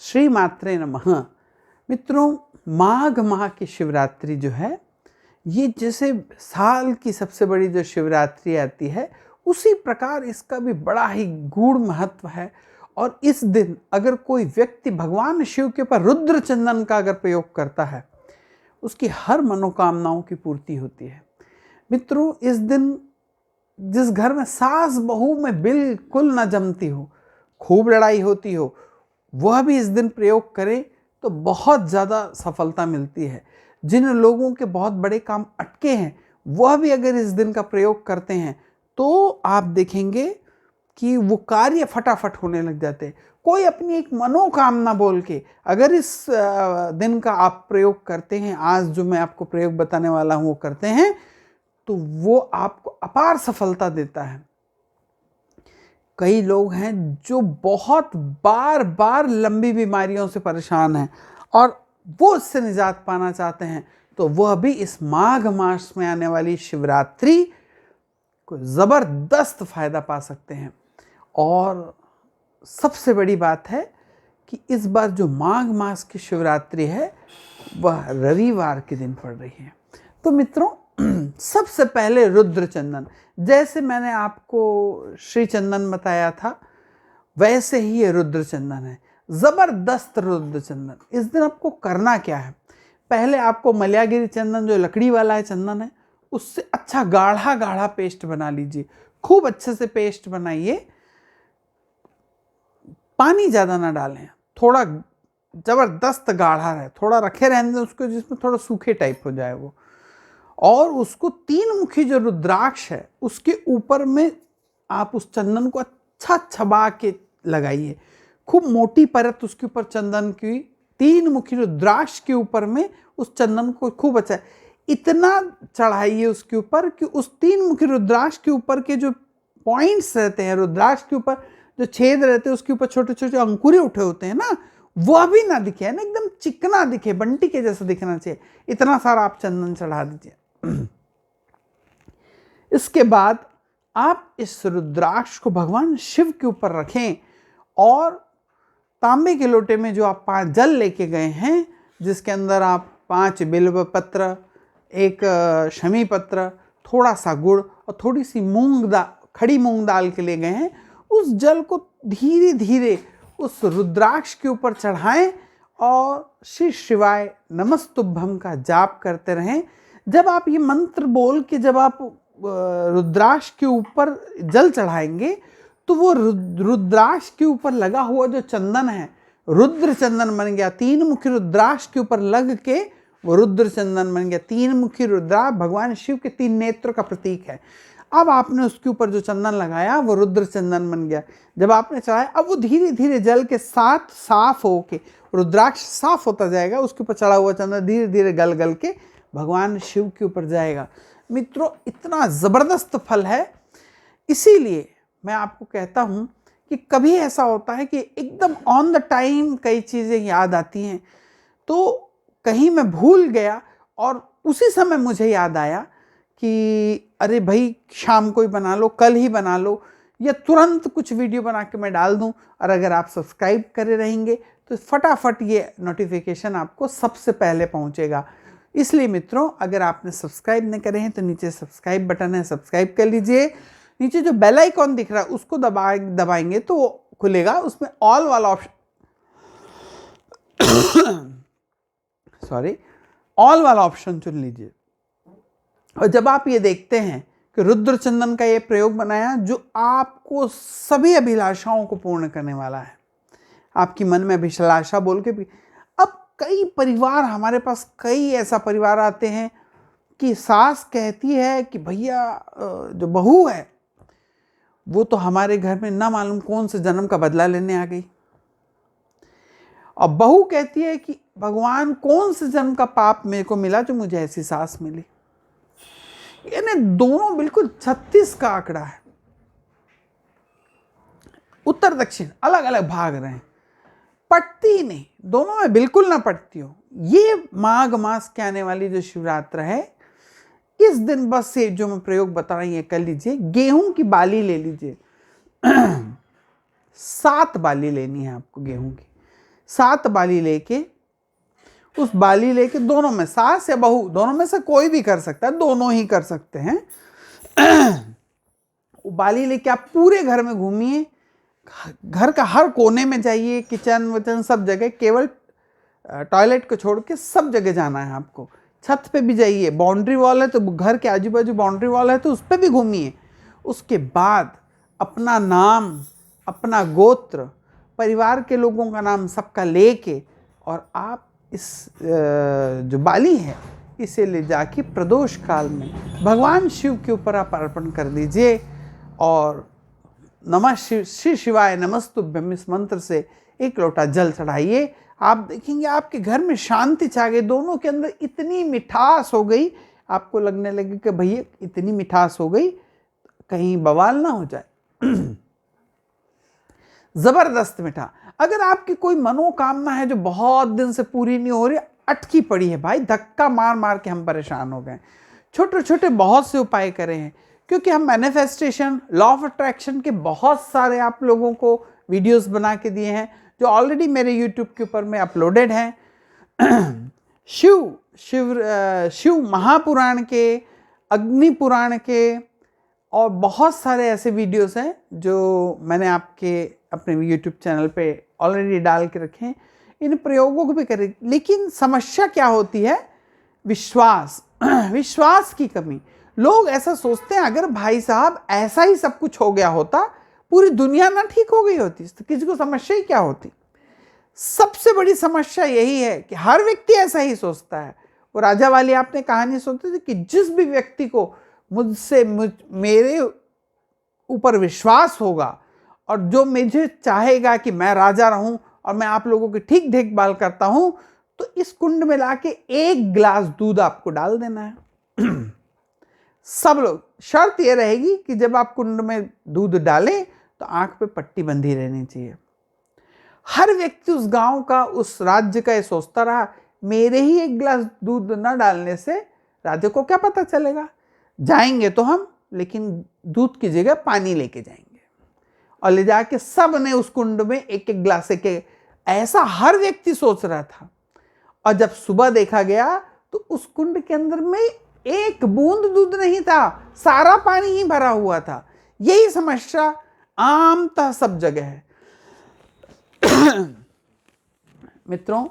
श्री मात्रे नमः। मित्रों, माघ माह की शिवरात्रि जो है, ये जैसे साल की सबसे बड़ी जो शिवरात्रि आती है, उसी प्रकार इसका भी बड़ा ही गूढ़ महत्व है। और इस दिन अगर कोई व्यक्ति भगवान शिव के ऊपर रुद्र चंदन का अगर प्रयोग करता है, उसकी हर मनोकामनाओं की पूर्ति होती है। मित्रों, इस दिन जिस घर में सास बहू में बिल्कुल न जमती हो, खूब लड़ाई होती हो, वह भी इस दिन प्रयोग करें तो बहुत ज़्यादा सफलता मिलती है। जिन लोगों के बहुत बड़े काम अटके हैं, वह भी अगर इस दिन का प्रयोग करते हैं तो आप देखेंगे कि वो कार्य फटाफट होने लग जाते हैं। कोई अपनी एक मनोकामना बोल के अगर इस दिन का आप प्रयोग करते हैं, आज जो मैं आपको प्रयोग बताने वाला हूँ वो करते हैं, तो वो आपको अपार सफलता देता है। कई लोग हैं जो बहुत बार बार लंबी बीमारियों से परेशान हैं और वो इससे निजात पाना चाहते हैं, तो वह भी इस माघ मास में आने वाली शिवरात्रि को ज़बरदस्त फायदा पा सकते हैं। और सबसे बड़ी बात है कि इस बार जो माघ मास की शिवरात्रि है, वह रविवार के दिन पड़ रही है। तो मित्रों, सबसे पहले रुद्र चंदन, जैसे मैंने आपको श्री चंदन बताया था, वैसे ही ये रुद्र चंदन है, ज़बरदस्त रुद्र चंदन। इस दिन आपको करना क्या है, पहले आपको मलयागिरी चंदन जो लकड़ी वाला है चंदन है, उससे अच्छा गाढ़ा गाढ़ा पेस्ट बना लीजिए। खूब अच्छे से पेस्ट बनाइए, पानी ज़्यादा ना डालें, थोड़ा ज़बरदस्त गाढ़ा रहे, थोड़ा रखे रहने दें उसको, जिसमें थोड़ा सूखे टाइप हो जाए वो। और उसको 3 मुखी जो रुद्राक्ष है उसके ऊपर में आप उस चंदन को अच्छा छबा के लगाइए। खूब मोटी परत उसके ऊपर चंदन की, 3 मुखी रुद्राक्ष के ऊपर में उस चंदन को खूब अच्छा इतना चढ़ाइए उसके ऊपर कि उस 3 मुखी रुद्राक्ष के ऊपर के जो पॉइंट्स रहते हैं, रुद्राक्ष के ऊपर जो छेद रहते हैं, उसके ऊपर छोटे छोटे अंकुरे उठे होते हैं ना, वह भी ना दिखे, ना एकदम चिकना दिखे, बंटी के जैसा दिखना चाहिए। इतना सारा आप चंदन चढ़ा दीजिए। इसके बाद आप इस रुद्राक्ष को भगवान शिव के ऊपर रखें और तांबे के लोटे में जो आप 5 जल लेके गए हैं, जिसके अंदर आप 5 बिल्व पत्र, 1 शमी पत्र, थोड़ा सा गुड़ और थोड़ी सी खड़ी मूंग दाल के ले गए हैं, उस जल को धीरे धीरे उस रुद्राक्ष के ऊपर चढ़ाएं और श्री शिवाय नमस्तुभ्यम का जाप करते रहें। जब आप ये मंत्र बोल के जब आप रुद्राक्ष के ऊपर जल चढ़ाएंगे, तो वो रुद्राक्ष के ऊपर लगा हुआ जो चंदन है, रुद्र चंदन बन गया। 3 मुखी रुद्राक्ष के ऊपर लग के वो रुद्र चंदन बन गया। 3 मुखी रुद्राक्ष भगवान शिव के 3 नेत्र का प्रतीक है। अब आपने उसके ऊपर जो चंदन लगाया वो रुद्र चंदन बन गया। जब आपने चढ़ाया, अब वो धीरे धीरे जल के साथ साफ होके, रुद्राक्ष साफ होता जाएगा, उसके ऊपर चढ़ा हुआ चंदन धीरे धीरे गल गल के भगवान शिव के ऊपर जाएगा। मित्रों, इतना ज़बरदस्त फल है। इसीलिए मैं आपको कहता हूँ कि कभी ऐसा होता है कि एकदम ऑन द टाइम कई चीज़ें याद आती हैं, तो कहीं मैं भूल गया और उसी समय मुझे याद आया कि अरे भाई, शाम को ही बना लो, कल ही बना लो, या तुरंत कुछ वीडियो बना के मैं डाल दूं। और अगर आप सब्सक्राइब करे रहेंगे तो फटाफट ये नोटिफिकेशन आपको सबसे पहले पहुंचेगा। इसलिए मित्रों, अगर आपने सब्सक्राइब नहीं करे हैं तो नीचे सब्सक्राइब बटन है, सब्सक्राइब कर लीजिए। नीचे जो बेल आइकॉन दिख रहा है उसको दबाएंगे तो वो खुलेगा, उसमें ऑल वाला ऑप्शन ऑल वाला ऑप्शन चुन लीजिए। और जब आप ये देखते हैं कि रुद्र चंदन का ये प्रयोग बनाया जो आपको सभी अभिलाषाओं को पूर्ण करने वाला है, आपकी मन में अभिलाषा बोल के भी। अब कई परिवार, हमारे पास कई ऐसा परिवार आते हैं कि सास कहती है कि भैया जो बहू है वो तो हमारे घर में ना मालूम कौन से जन्म का बदला लेने आ गई, और बहू कहती है कि भगवान कौन से जन्म का पाप मेरे को मिला जो मुझे ऐसी सास मिली। यानी दोनों बिल्कुल 36 का आंकड़ा है, उत्तर दक्षिण अलग अलग भाग रहे हैं, पटती नहीं, दोनों में बिल्कुल ना पटती हो। ये माघ मास के आने वाली जो शिवरात्रि है, इस दिन बस ये जो मैं प्रयोग बता रही है कर लीजिए। गेहूं की बाली ले लीजिए, 7 बाली लेनी है आपको गेहूं की। 7 बाली लेके, उस बाली लेके दोनों में, सास या बहू दोनों में से कोई भी कर सकता है, दोनों ही कर सकते हैं। वो बाली लेके आप पूरे घर में घूमिए, घर का हर कोने में जाइए, किचन विचन सब जगह, केवल टॉयलेट को छोड़ के सब जगह जाना है आपको। छत पे भी जाइए, बाउंड्री वॉल है तो घर के आजू बाजू बाउंड्री वॉल है तो उस पर भी घूमिए। उसके बाद अपना नाम, अपना गोत्र, परिवार के लोगों का नाम सबका लेके, और आप इस जो बाली है इसे ले जाके प्रदोष काल में भगवान शिव के ऊपर आप अर्पण कर दीजिए, और नमः श्री शिवाय नमस्तुभ्यम इस मंत्र से 1 लोटा जल चढ़ाइए। आप देखेंगे आपके घर में शांति छा गई, दोनों के अंदर इतनी मिठास हो गई, आपको लगने लगे कि भैया इतनी मिठास हो गई कहीं बवाल ना हो जाए। जबरदस्त मीठा। अगर आपकी कोई मनोकामना है जो बहुत दिन से पूरी नहीं हो रही, अटकी पड़ी है भाई, धक्का मार मार के हम परेशान हो गए, छोटे छोटे बहुत से उपाय करे हैं, क्योंकि हम मैनिफेस्टेशन, लॉ ऑफ अट्रैक्शन के बहुत सारे आप लोगों को वीडियोस बना के दिए हैं जो ऑलरेडी मेरे यूट्यूब के ऊपर में अपलोडेड हैं। शिव महापुराण के, अग्नि पुराण के, और बहुत सारे ऐसे वीडियोस हैं जो मैंने आपके अपने यूट्यूब चैनल पे ऑलरेडी डाल के रखे हैं। इन प्रयोगों को भी करें, लेकिन समस्या क्या होती है? विश्वास, विश्वास की कमी। लोग ऐसा सोचते हैं अगर भाई साहब ऐसा ही सब कुछ हो गया होता, पूरी दुनिया ना ठीक हो गई होती तो किसी को समस्या ही क्या होती। सबसे बड़ी समस्या यही है कि हर व्यक्ति ऐसा ही सोचता है। वो राजा वाली आपने कहानी सुनते थे कि जिस भी व्यक्ति को मेरे ऊपर विश्वास होगा और जो मुझे चाहेगा कि मैं राजा रहूं और मैं आप लोगों की ठीक देखभाल करता हूं, तो इस कुंड में लाके 1 गिलास दूध आपको डाल देना है। सब लोग, शर्त यह रहेगी कि जब आप कुंड में दूध डालें तो आंख पे पट्टी बंधी रहनी चाहिए। हर व्यक्ति उस गांव का, उस राज्य का ये सोचता रहा, मेरे ही 1 गिलास दूध न डालने से राजा को क्या पता चलेगा। जाएंगे तो हम, लेकिन दूध की जगह पानी लेके जाएंगे, और ले जाके सब ने उस कुंड में 1-1 गिलास के, ऐसा हर व्यक्ति सोच रहा था। और जब सुबह देखा गया तो उस कुंड के अंदर में 1 बूंद दूध नहीं था, सारा पानी ही भरा हुआ था। यही समस्या आमतः सब जगह है। मित्रों,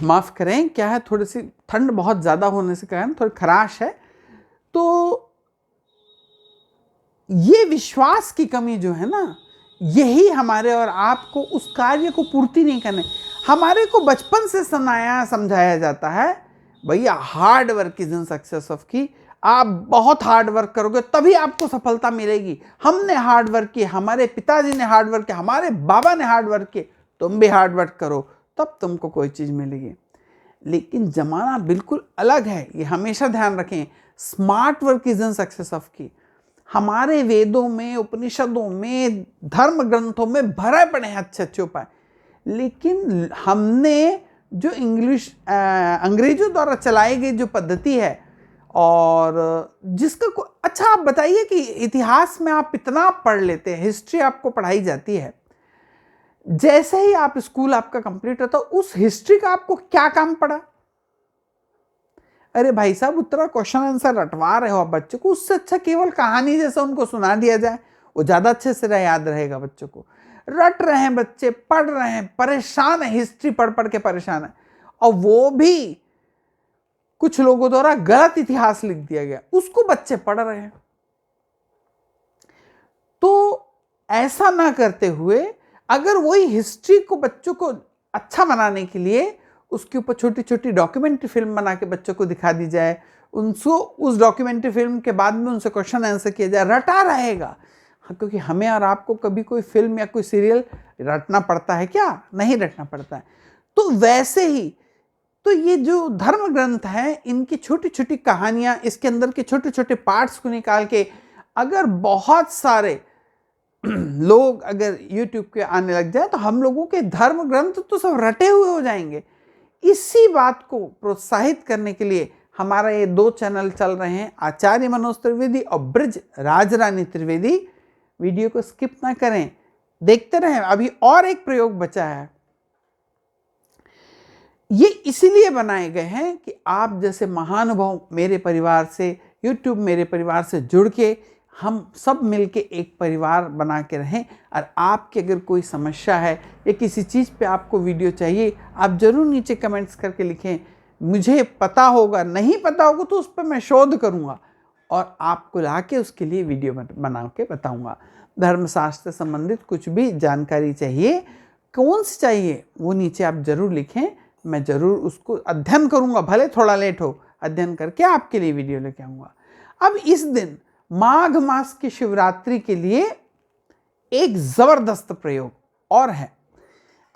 माफ करें, क्या है, थोड़ी सी ठंड बहुत ज्यादा होने से कारण थोड़ी खराश है, तो ये विश्वास की कमी जो है ना, यही हमारे और आपको उस कार्य को पूर्ति नहीं करने। हमारे को बचपन से समझाया जाता है, भैया hard work is in success of की, आप बहुत हार्ड वर्क करोगे तभी आपको सफलता मिलेगी। हमने हार्ड वर्क किया, हमारे पिताजी ने हार्ड वर्क किया, हमारे बाबा ने हार्ड वर्क किया, तुम भी हार्ड वर्क करो तब तुमको कोई चीज मिलेगी। लेकिन जमाना बिल्कुल अलग है, ये हमेशा ध्यान रखें। Smart work is in success of की। हमारे वेदों में, उपनिषदों में, धर्म ग्रंथों में भरे पड़े हैं अच्छे अच्छे उपाय, लेकिन हमने जो अंग्रेजों द्वारा चलाई गई जो पद्धति है, और जिसका अच्छा, आप बताइए कि इतिहास में आप इतना पढ़ लेते हैं, हिस्ट्री आपको पढ़ाई जाती है, जैसे ही आप स्कूल आपका कंप्लीट होता, उस हिस्ट्री का आपको क्या काम पड़ा? अरे भाई साहब, उतना क्वेश्चन आंसर रटवा रहे हो आप बच्चों को, उससे अच्छा केवल कहानी जैसा उनको सुना दिया जाए, वो ज्यादा अच्छे से याद रहेगा बच्चों को। रट रहे हैं बच्चे, पढ़ रहे हैं, परेशान है, हिस्ट्री पढ़ पढ़ के परेशान है, और वो भी कुछ लोगों द्वारा गलत इतिहास लिख दिया गया, उसको बच्चे पढ़ रहे हैं। तो ऐसा ना करते हुए, अगर वही हिस्ट्री को बच्चों को अच्छा बनाने के लिए उसके ऊपर छोटी छोटी डॉक्यूमेंट्री फिल्म बना के बच्चों को दिखा दी जाए, उनको उस डॉक्यूमेंट्री फिल्म के बाद में उनसे क्वेश्चन आंसर किया जाए, रटा रहेगा। क्योंकि हमें और आपको कभी कोई फिल्म या कोई सीरियल रटना पड़ता है क्या? नहीं रटना पड़ता है। तो वैसे ही तो ये जो धर्म ग्रंथ हैं, इनकी छोटी छोटी कहानियां, इसके अंदर के छोटे छोटे पार्ट्स को निकाल के अगर बहुत सारे लोग अगर YouTube के आने लग जाए, तो हम लोगों के धर्म ग्रंथ तो सब रटे हुए हो जाएंगे। इसी बात को प्रोत्साहित करने के लिए हमारा ये 2 चैनल चल रहे हैं, आचार्य मनोज त्रिवेदी और ब्रिज राजरानी त्रिवेदी। वीडियो को स्किप ना करें, देखते रहें। अभी और एक प्रयोग बचा है, ये इसीलिए बनाए गए हैं कि आप जैसे महानुभाव मेरे परिवार से, YouTube मेरे परिवार से जुड़ के हम सब मिलके एक परिवार बना के रहें। और आपकी अगर कोई समस्या है या किसी चीज़ पे आपको वीडियो चाहिए, आप ज़रूर नीचे कमेंट्स करके लिखें। मुझे पता होगा, नहीं पता होगा तो उस पर मैं शोध करूँगा और आपको लाके उसके लिए वीडियो बना के बताऊँगा। धर्मशास्त्र से संबंधित कुछ भी जानकारी चाहिए, कौन सी चाहिए, वो नीचे आप ज़रूर लिखें। मैं ज़रूर उसको अध्ययन करूँगा, भले थोड़ा लेट हो, अध्ययन करके आपके लिए वीडियो लेके आऊँगा। अब इस दिन माघ मास की शिवरात्रि के लिए एक ज़बरदस्त प्रयोग और है।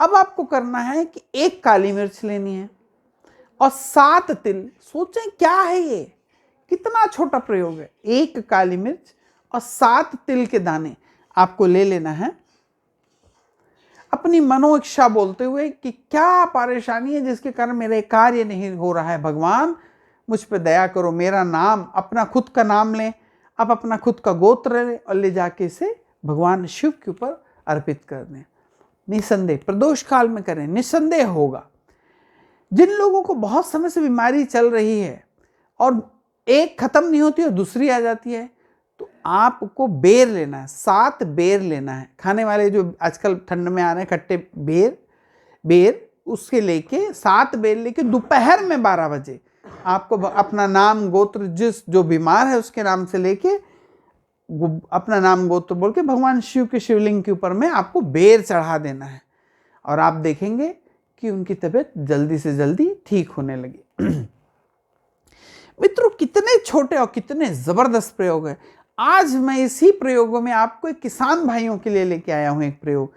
अब आपको करना है कि 1 काली मिर्च लेनी है और 7 तिल। सोचें क्या है ये, कितना छोटा प्रयोग है। 1 काली मिर्च और 7 तिल के दाने आपको ले लेना है, अपनी मनो इच्छा बोलते हुए कि क्या परेशानी है जिसके कारण मेरा कार्य नहीं हो रहा है, भगवान मुझ पे दया करो। मेरा नाम, अपना खुद का नाम लें, आप अपना खुद का गोत्र लें और ले जाके इसे भगवान शिव के ऊपर अर्पित कर दें। निसंदेह प्रदोष काल में करें, निसंदेह होगा। जिन लोगों को बहुत समय से बीमारी चल रही है और एक खत्म नहीं होती और दूसरी आ जाती है, तो आपको बेर लेना है, 7 बेर लेना है। खाने वाले जो आजकल ठंड में आ रहे हैं खट्टे बेर उसके लेके 7 बेर लेके दोपहर में 12 बजे आपको अपना नाम गोत्र, जो बीमार है उसके नाम से लेके अपना नाम गोत्र बोल के भगवान शिव के शिवलिंग के ऊपर में आपको बेर चढ़ा देना है और आप देखेंगे कि उनकी तबीयत जल्दी से जल्दी ठीक होने लगी। मित्रों, कितने छोटे और कितने जबरदस्त प्रयोग है। आज मैं इसी प्रयोगों में आपको एक किसान भाइयों के लिए लेके आया हूं एक प्रयोग।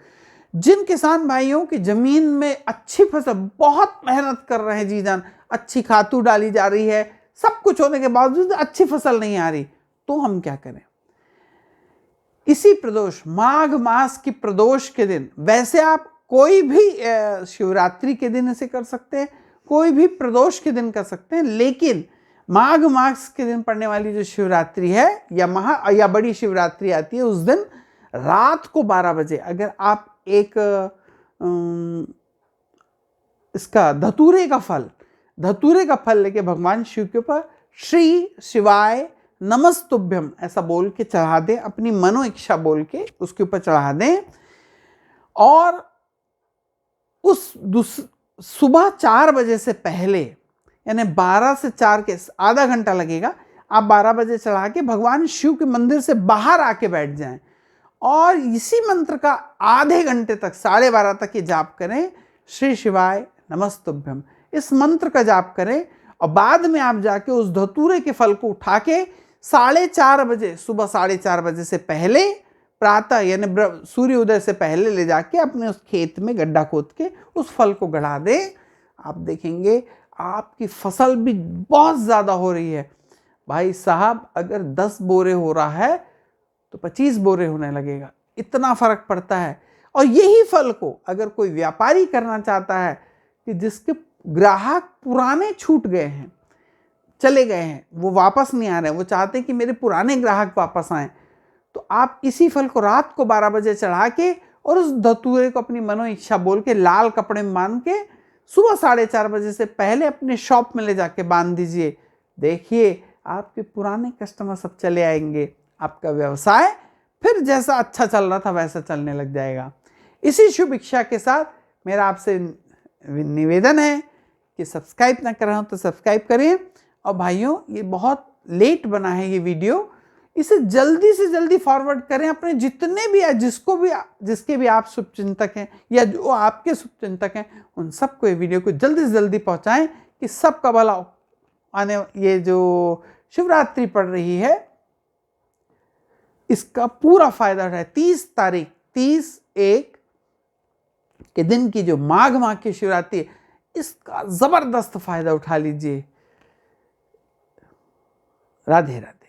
जिन किसान भाइयों की जमीन में अच्छी फसल, बहुत मेहनत कर रहे हैं जी जान, अच्छी खातू डाली जा रही है, सब कुछ होने के बावजूद अच्छी फसल नहीं आ रही, तो हम क्या करें। इसी प्रदोष, माघ मास की प्रदोष के दिन, वैसे आप कोई भी शिवरात्रि के दिन इसे कर सकते हैं, कोई भी प्रदोष के दिन कर सकते हैं, लेकिन माघ मास के दिन पड़ने वाली जो शिवरात्रि है या बड़ी शिवरात्रि आती है, उस दिन रात को 12 बजे अगर आप एक इसका धतूरे का फल लेके भगवान शिव के ऊपर श्री शिवाय नमस्तुभ्यम ऐसा बोल के चढ़ा दें, अपनी मनो इच्छा बोल के उसके ऊपर चढ़ा दें। और उस सुबह 4 बजे से पहले, यानी 12 से 4 के आधा घंटा लगेगा, आप 12 बजे चढ़ा के भगवान शिव के मंदिर से बाहर आके बैठ जाएं और इसी मंत्र का आधे घंटे तक, 12:30 तक ये जाप करें, श्री शिवाय नमस्तुभ्यम। इस मंत्र का जाप करें और बाद में आप जाके उस धतूरे के फल को उठा के 4:30 बजे, सुबह 4:30 बजे से पहले, प्रातः यानी सूर्य उदय से पहले ले जाके अपने उस खेत में गड्ढा खोद के उस फल को गड़ा दें। आप देखेंगे आपकी फसल भी बहुत ज़्यादा हो रही है। भाई साहब, अगर 10 बोरे हो रहा है तो 25 बोरे होने लगेगा, इतना फर्क पड़ता है। और यही फल को अगर कोई व्यापारी करना चाहता है कि जिसके ग्राहक पुराने छूट गए हैं, चले गए हैं, वो वापस नहीं आ रहे हैं, वो चाहते हैं कि मेरे पुराने ग्राहक वापस आएं, तो आप इसी फल को रात को 12 बजे चढ़ा के और उस धतूरे को अपनी मनो इच्छा बोल के लाल कपड़े में बांध के सुबह 4:30 बजे से पहले अपने शॉप में ले जाके बांध दीजिए। देखिए आपके पुराने कस्टमर सब चले आएंगे, आपका व्यवसाय फिर जैसा अच्छा चल रहा था वैसा चलने लग जाएगा। इसी शुभ इच्छा के साथ मेरा आपसे निवेदन है कि सब्सक्राइब ना कर रहे हो तो सब्सक्राइब करें। और भाइयों, ये बहुत लेट बना है ये वीडियो, इसे जल्दी से जल्दी फॉरवर्ड करें अपने जितने भी है, जिसके भी आप शुभचिंतक हैं या जो आपके शुभचिंतक हैं, उन सबको ये वीडियो को जल्दी से जल्दी पहुंचाएं कि सबका भला आने, ये जो शिवरात्रि पड़ रही है इसका पूरा फायदा उठाए। 30/1 के दिन की जो माघ माह की शिवरात्रि है, इसका जबरदस्त फायदा उठा लीजिए। राधे राधे।